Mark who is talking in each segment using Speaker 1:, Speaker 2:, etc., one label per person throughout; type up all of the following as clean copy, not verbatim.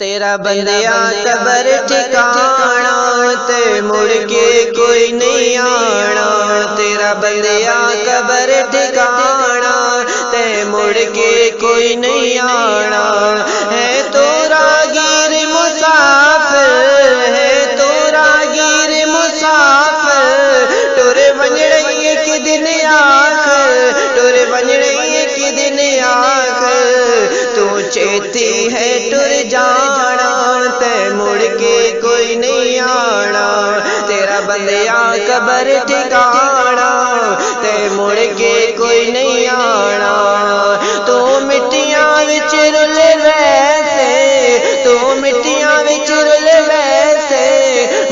Speaker 1: تیرا بندیا قبر ٹھکانا تے مڑ کے کوئی نہیں آنا، تیرا بندیا قبر ٹھکانا تے مڑ کے کوئی نہیں آنا، ہے تو راگیر مسافر، ہے تو راگیر مسافر، ٹر ونجڑے ایک دن آخر، ٹر ونجڑے ایک دن آخر، تو چیتی ہے ٹر جانا تے مڑ کے کوئی نہیں آنا، تیرا بندیا قبر ٹھکانا تے مڑ کے کوئی نہیں آنا، تو مٹیاں وچ رل ویسے، تو مٹیاں وچ رل ویسے،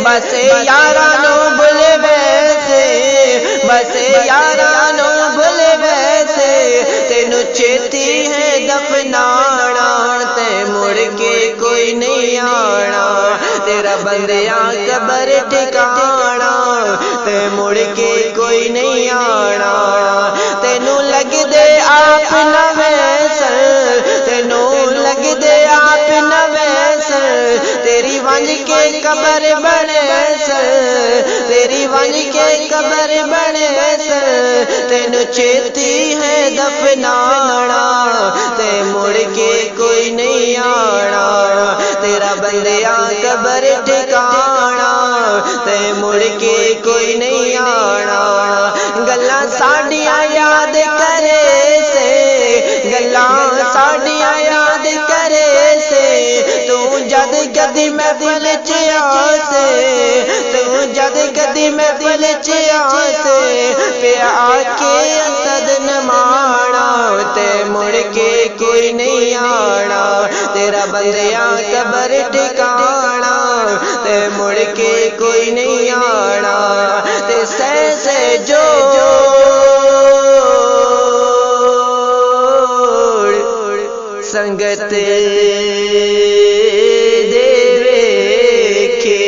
Speaker 1: بس یاراں نو بھل ویسے، بس یاراں نو بھل ویسے، تینوں چیتی ہے دفنانا تے مڑ کے کوئی نہیں آنا، تیرا بندیا قبر ٹھکانا تے مڑ کے کوئی نہیں آنا، تینوں لگ دے آپ نہ ویسر، تینوں لگ دے آپ نہ ویسر، تیری ونج کے قبر بنے سر، تیری ونج کے قبر بنے سر، تینوں چیتی ہے دفنانا تے مڑ کے کوئی نہیں آنا، تیرا بندیا قبر ٹھکانا تے مڑ کے کوئی نہیں آنا، گلاں ساڈیاں یاد کرے سے، گلاں ساڈیاں یاد کرے سے، تو جد کدی محفل چ آسے، تو جد کدی محفل چ آسے، پیا کے اسد نمانا تے مڑ کے کوئی نہیں آنا، تیرا بندیا قبر ٹھکانا تے مڑ کے کوئی نہیں آنا، تے سے جوڑ سنگت دے ویکھے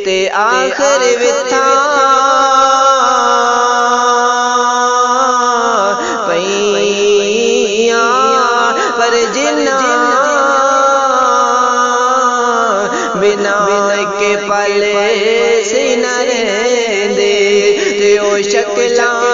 Speaker 1: تے آخر وتھاں پئیاں، پر جنہاں بنا کے پلے سی نہ رہندے تے او شکلاں